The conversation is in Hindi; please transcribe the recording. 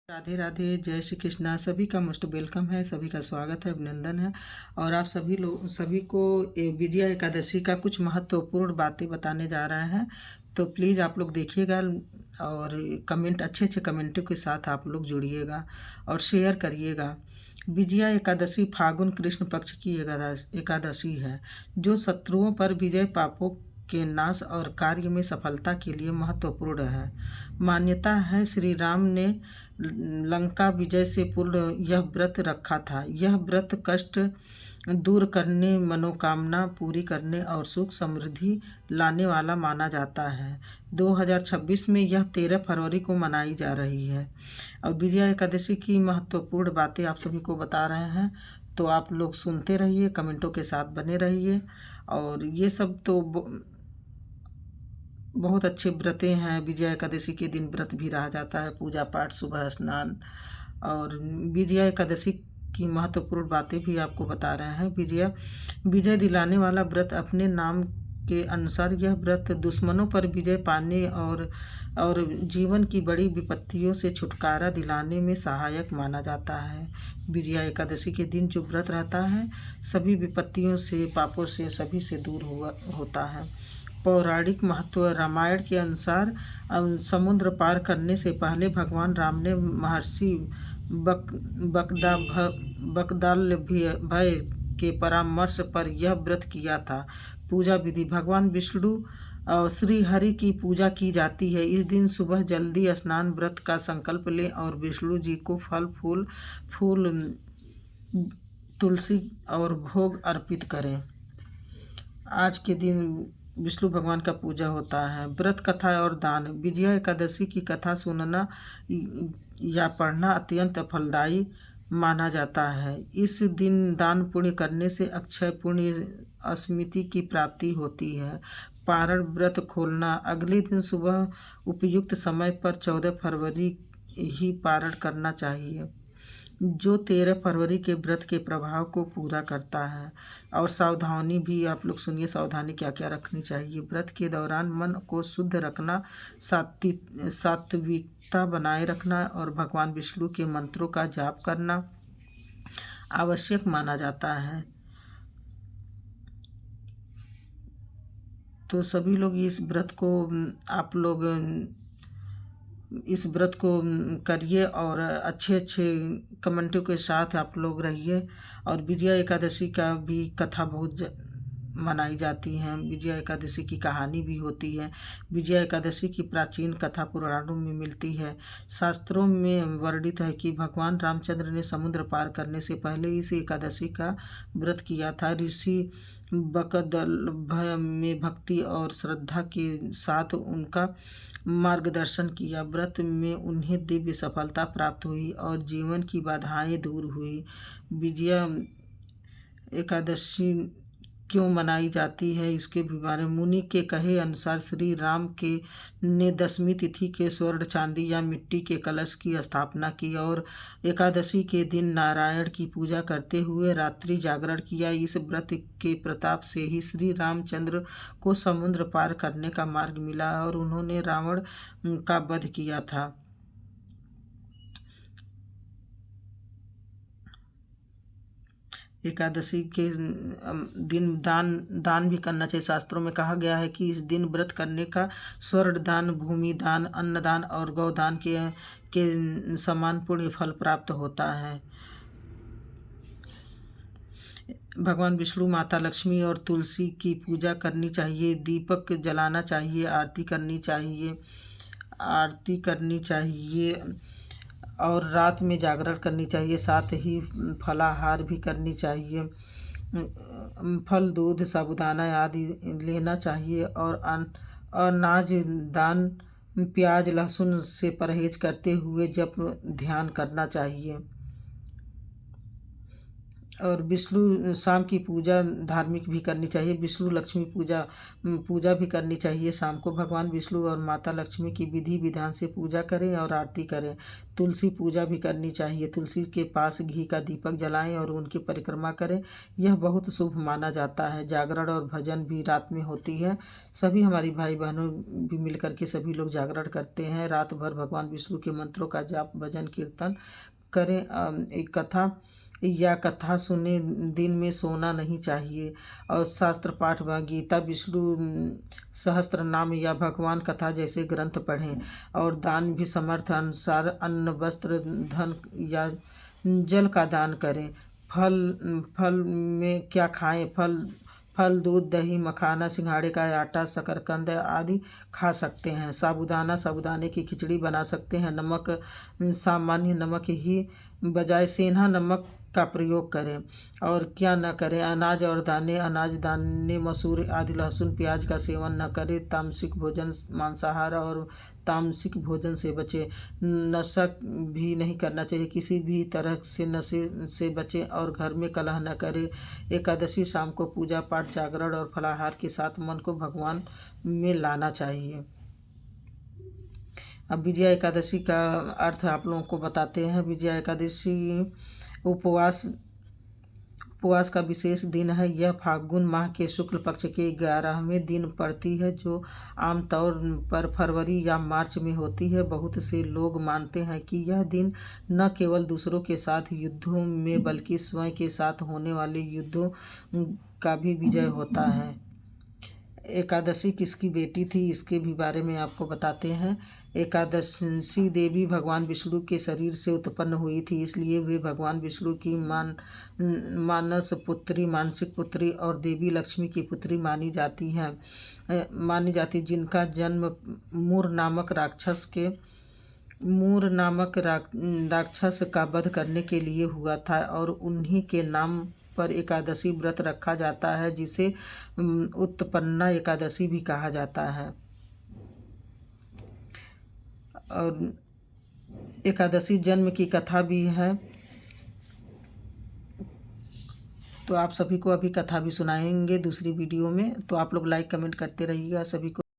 राधे राधे, जय श्री कृष्णा। सभी का मोस्ट वेलकम है, सभी का स्वागत है, अभिनंदन है। और आप सभी को विजया एकादशी का कुछ महत्वपूर्ण बातें बताने जा रहे हैं। तो प्लीज़ आप लोग देखिएगा और कमेंट, अच्छे अच्छे कमेंटों के साथ आप लोग जुड़िएगा और शेयर करिएगा। विजया एकादशी फागुन कृष्ण पक्ष की एकादशी है, जो शत्रुओं पर विजय, पापों के नाश और कार्य में सफलता के लिए महत्वपूर्ण है। मान्यता है श्री राम ने लंका विजय से पूर्व यह व्रत रखा था। यह व्रत कष्ट दूर करने, मनोकामना पूरी करने और सुख समृद्धि लाने वाला माना जाता है। 2026 में यह 13 फरवरी को मनाई जा रही है। और विजया एकादशी की महत्वपूर्ण बातें आप सभी को बता रहे हैं, तो आप लोग सुनते रहिए, कमेंटों के साथ बने रहिए। और ये सब तो बहुत अच्छे व्रतें हैं। विजया एकादशी के दिन व्रत भी रहा जाता है, पूजा पाठ, सुबह स्नान। और विजया एकादशी की महत्वपूर्ण बातें भी आपको बता रहे हैं। विजय दिलाने वाला व्रत। अपने नाम के अनुसार यह व्रत दुश्मनों पर विजय पाने और जीवन की बड़ी विपत्तियों से छुटकारा दिलाने में सहायक माना जाता है। विजया एकादशी के दिन जो व्रत रहता है, सभी विपत्तियों से, पापों से, सभी से दूर होता है। पौराणिक महत्व। रामायण के अनुसार समुद्र पार करने से पहले भगवान राम ने महर्षि बकदाल्भय के परामर्श पर यह व्रत किया था। पूजा विधि। भगवान विष्णु और श्री हरि की पूजा की जाती है। इस दिन सुबह जल्दी स्नान, व्रत का संकल्प लें और विष्णु जी को फल, फूल, तुलसी और भोग अर्पित करें। आज के दिन विष्णु भगवान का पूजा होता है। व्रत, कथा और दान। विजया एकादशी की कथा सुनना या पढ़ना अत्यंत फलदायी माना जाता है। इस दिन दान पुण्य करने से अक्षय पुण्य, स्मृति की प्राप्ति होती है। पारण, व्रत खोलना। अगले दिन सुबह उपयुक्त समय पर 14 फरवरी ही पारण करना चाहिए, जो 13 फरवरी के व्रत के प्रभाव को पूरा करता है। और सावधानी भी आप लोग सुनिए, सावधानी क्या क्या रखनी चाहिए। व्रत के दौरान मन को शुद्ध रखना, सात्विकता बनाए रखना और भगवान विष्णु के मंत्रों का जाप करना आवश्यक माना जाता है। तो सभी लोग इस व्रत को करिए और अच्छे अच्छे कमेंटों के साथ आप लोग रहिए। और विजया एकादशी का भी कथा बहुत मनाई जाती हैं। विजया एकादशी की कहानी भी होती है। विजया एकादशी की प्राचीन कथा पुराणों में मिलती है। शास्त्रों में वर्णित है कि भगवान रामचंद्र ने समुद्र पार करने से पहले इस एकादशी का व्रत किया था। ऋषि बकदल्भय में भक्ति और श्रद्धा के साथ उनका मार्गदर्शन किया। व्रत में उन्हें दिव्य सफलता प्राप्त हुई और जीवन की बाधाएं दूर हुई। विजया एकादशी क्यों मनाई जाती है, इसके भी बारे में। मुनि के कहे अनुसार श्री राम के ने 10वीं तिथि के स्वर्ण, चांदी या मिट्टी के कलश की स्थापना की और एकादशी के दिन नारायण की पूजा करते हुए रात्रि जागरण किया। इस व्रत के प्रताप से ही श्री रामचंद्र को समुद्र पार करने का मार्ग मिला और उन्होंने रावण का वध किया था। एकादशी के दिन दान भी करना चाहिए। शास्त्रों में कहा गया है कि इस दिन व्रत करने का स्वर्ण दान, भूमि दान, अन्नदान और गौदान के समान पुण्य फल प्राप्त होता है। भगवान विष्णु, माता लक्ष्मी और तुलसी की पूजा करनी चाहिए। दीपक जलाना चाहिए। आरती करनी चाहिए और रात में जागरण करनी चाहिए। साथ ही फलाहार भी करनी चाहिए। फल, दूध, साबूदाना आदि लेना चाहिए और अनाज दान, प्याज, लहसुन से परहेज करते हुए जप ध्यान करना चाहिए। और विष्णु शाम की पूजा धार्मिक भी करनी चाहिए। विष्णु लक्ष्मी पूजा भी करनी चाहिए शाम को। भगवान विष्णु और माता लक्ष्मी की विधि विधान से पूजा करें और आरती करें। तुलसी पूजा भी करनी चाहिए। तुलसी के पास घी का दीपक जलाएं और उनकी परिक्रमा करें, यह बहुत शुभ माना जाता है। जागरण और भजन भी रात में होती है। सभी हमारी भाई बहनों भी मिलकर के सभी लोग जागरण करते हैं। रात भर भगवान विष्णु के मंत्रों का जाप भजन कीर्तन करें। एक कथा सुने। दिन में सोना नहीं चाहिए। और शास्त्र पाठ व गीता, विष्णु सहस्त्र नाम या भगवान कथा जैसे ग्रंथ पढ़ें। और दान भी समर्थ अनुसार अन्न, वस्त्र, धन या जल का दान करें। फल में क्या खाएं? फल, दूध, दही, मखाना, सिंघाड़े का आटा, शकरकंद आदि खा सकते हैं। साबूदाने की खिचड़ी बना सकते हैं। नमक, सामान्य नमक ही बजाय सेंधा नमक का प्रयोग करें। और क्या न करें? अनाज दाने, मसूर आदि, लहसुन प्याज का सेवन न करें। तामसिक भोजन, मांसाहार और तामसिक भोजन से बचें। नशा भी नहीं करना चाहिए। किसी भी तरह से नशे से बचें और घर में कलह न करें। एकादशी शाम को पूजा पाठ, जागरण और फलाहार के साथ मन को भगवान में लाना चाहिए। अब विजया एकादशी का अर्थ आप लोगों को बताते हैं। विजया एकादशी उपवास का विशेष दिन है। यह फाल्गुन माह के शुक्ल पक्ष के 11वें दिन पड़ती है, जो आमतौर पर फरवरी या मार्च में होती है। बहुत से लोग मानते हैं कि यह दिन न केवल दूसरों के साथ युद्धों में बल्कि स्वयं के साथ होने वाले युद्धों का भी विजय होता है। एकादशी किसकी बेटी थी, इसके भी बारे में आपको बताते हैं। एकादशी देवी भगवान विष्णु के शरीर से उत्पन्न हुई थी, इसलिए वे भगवान विष्णु की मानसिक पुत्री और देवी लक्ष्मी की पुत्री मानी जाती, जिनका जन्म मूर नामक राक्षस का वध करने के लिए हुआ था और उन्हीं के नाम पर एकादशी व्रत रखा जाता है, जिसे उत्पन्ना एकादशी भी कहा जाता है। और एकादशी जन्म की कथा भी है। तो आप सभी को अभी कथा भी सुनाएंगे दूसरी वीडियो में, तो आप लोग लाइक कमेंट करते रहिएगा। सभी को